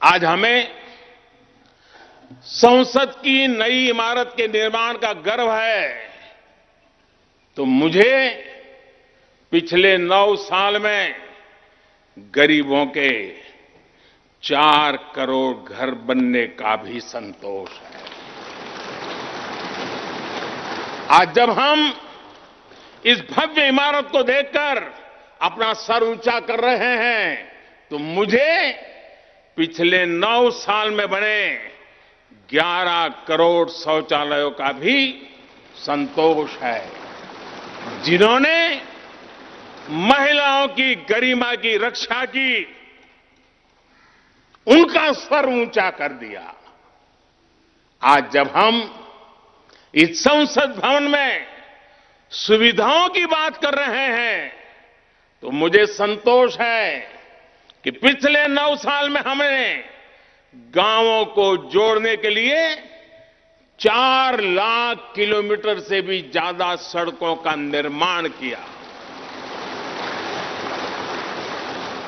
आज हमें संसद की नई इमारत के निर्माण का गर्व है, तो मुझे पिछले 9 साल में गरीबों के 4 करोड़ घर बनने का भी संतोष है। आज जब हम इस भव्य इमारत को देखकर अपना सर ऊंचा कर रहे हैं, तो मुझे पिछले 9 साल में बने 11 करोड़ शौचालयों का भी संतोष है, जिन्होंने महिलाओं की गरिमा की रक्षा की, उनका सर ऊंचा कर दिया। आज जब हम इस संसद भवन में सुविधाओं की बात कर रहे हैं, तो मुझे संतोष है कि पिछले 9 साल में हमने गांवों को जोड़ने के लिए 4 लाख किलोमीटर से भी ज्यादा सड़कों का निर्माण किया।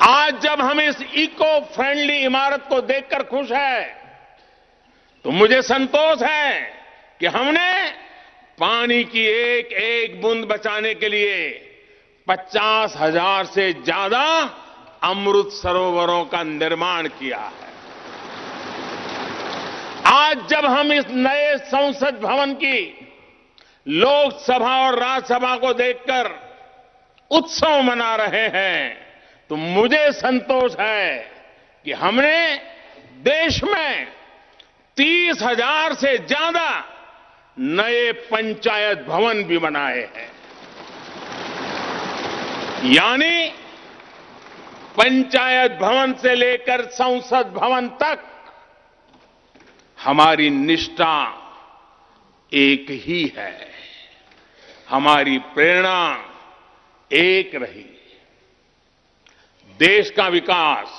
आज जब हम इस इको फ्रेंडली इमारत को देखकर खुश हैं, तो मुझे संतोष है कि हमने पानी की एक एक बूंद बचाने के लिए 50,000 से ज्यादा अमृत सरोवरों का निर्माण किया है। आज जब हम इस नए संसद भवन की लोकसभा और राज्यसभा को देखकर उत्सव मना रहे हैं, तो मुझे संतोष है कि हमने देश में 30,000 से ज्यादा नए पंचायत भवन भी बनाए हैं। यानी पंचायत भवन से लेकर संसद भवन तक हमारी निष्ठा एक ही है, हमारी प्रेरणा एक रही। देश का विकास,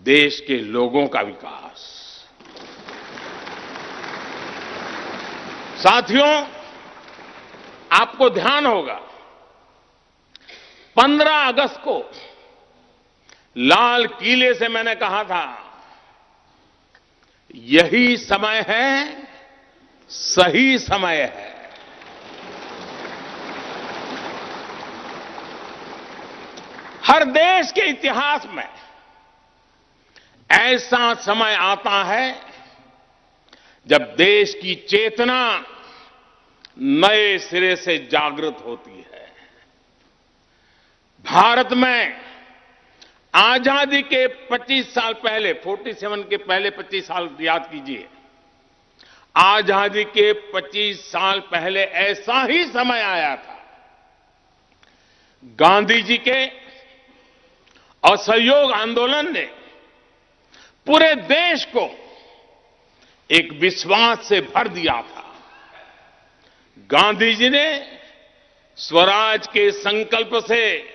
देश के लोगों का विकास। साथियों, आपको ध्यान होगा 15 अगस्त को लाल किले से मैंने कहा था, यही समय है, सही समय है। हर देश के इतिहास में ऐसा समय आता है जब देश की चेतना नए सिरे से जागृत होती है। भारत में आजादी के 25 साल पहले, 47 के पहले 25 साल याद कीजिए, आजादी के 25 साल पहले ऐसा ही समय आया था। गांधी जी के असहयोग आंदोलन ने पूरे देश को एक विश्वास से भर दिया था। गांधी जी ने स्वराज के संकल्प से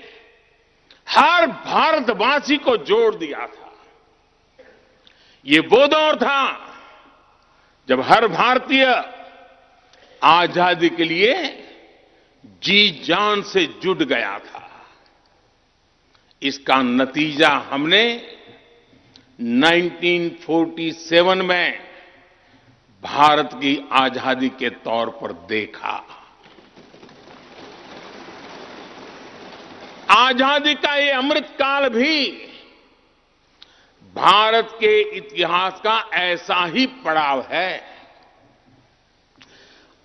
हर भारतवासी को जोड़ दिया था। ये वो दौर था जब हर भारतीय आजादी के लिए जी जान से जुट गया था। इसका नतीजा हमने 1947 में भारत की आजादी के तौर पर देखा। आजादी का ये अमृतकाल भी भारत के इतिहास का ऐसा ही पड़ाव है।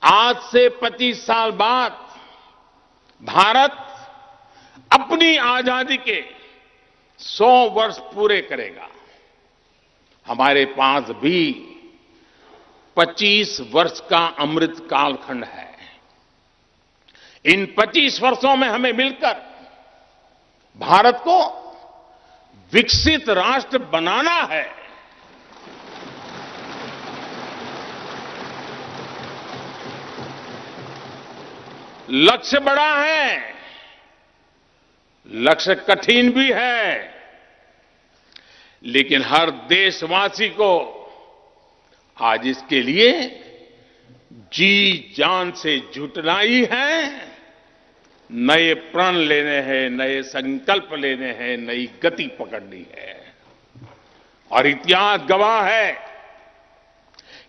आज से 25 साल बाद भारत अपनी आजादी के 100 वर्ष पूरे करेगा। हमारे पास भी 25 वर्ष का अमृत कालखंड है। इन 25 वर्षों में हमें मिलकर भारत को विकसित राष्ट्र बनाना है। लक्ष्य बड़ा है, लक्ष्य कठिन भी है, लेकिन हर देशवासी को आज इसके लिए जी जान से जुटना ही है। नए प्रण लेने हैं, नए संकल्प लेने हैं, नई गति पकड़नी है। और इतिहास गवाह है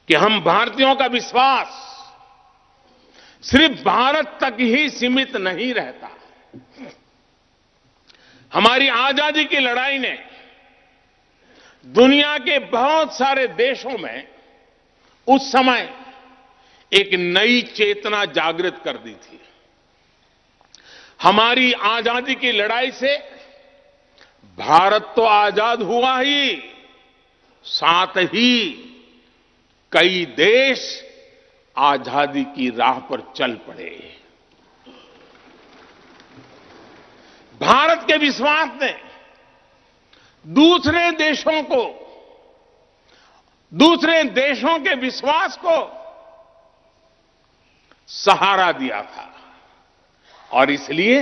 कि हम भारतीयों का विश्वास सिर्फ भारत तक ही सीमित नहीं रहता। हमारी आजादी की लड़ाई ने दुनिया के बहुत सारे देशों में उस समय एक नई चेतना जागृत कर दी थी। हमारी आजादी की लड़ाई से भारत तो आजाद हुआ ही, साथ ही कई देश आजादी की राह पर चल पड़े। भारत के विश्वास ने दूसरे देशों के विश्वास को सहारा दिया था और इसलिए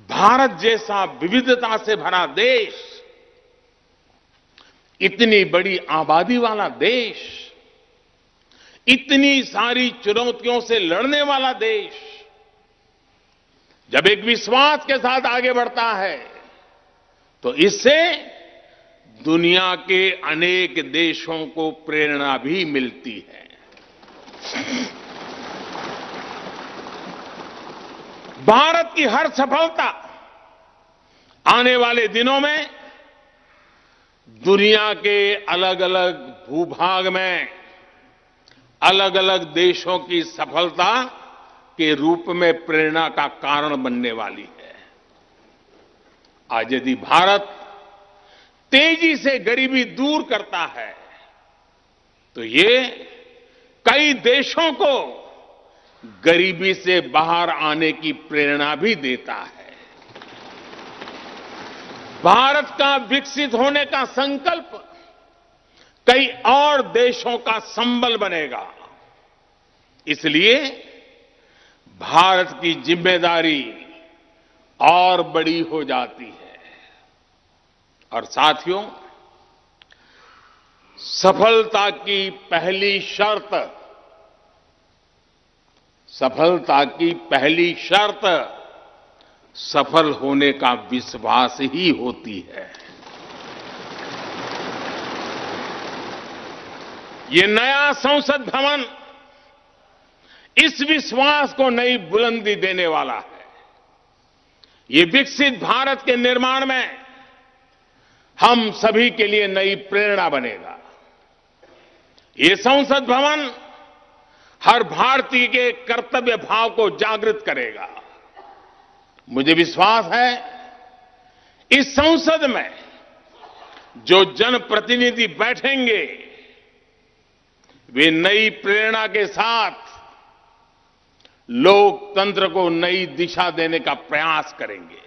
भारत जैसा विविधता से भरा देश, इतनी बड़ी आबादी वाला देश, इतनी सारी चुनौतियों से लड़ने वाला देश जब एक विश्वास के साथ आगे बढ़ता है तो इससे दुनिया के अनेक देशों को प्रेरणा भी मिलती है। भारत की हर सफलता आने वाले दिनों में दुनिया के अलग अलग भूभाग में अलग अलग देशों की सफलता के रूप में प्रेरणा का कारण बनने वाली है। आज यदि भारत तेजी से गरीबी दूर करता है तो ये कई देशों को गरीबी से बाहर आने की प्रेरणा भी देता है। भारत का विकसित होने का संकल्प कई और देशों का संबल बनेगा। इसलिए भारत की जिम्मेदारी और बड़ी हो जाती है। और साथियों, सफलता की पहली शर्त सफल होने का विश्वास ही होती है। ये नया संसद भवन इस विश्वास को नई बुलंदी देने वाला है। ये विकसित भारत के निर्माण में हम सभी के लिए नई प्रेरणा बनेगा। ये संसद भवन हर भारतीय के कर्तव्य भाव को जागृत करेगा। मुझे विश्वास है इस संसद में जो जनप्रतिनिधि बैठेंगे वे नई प्रेरणा के साथ लोकतंत्र को नई दिशा देने का प्रयास करेंगे।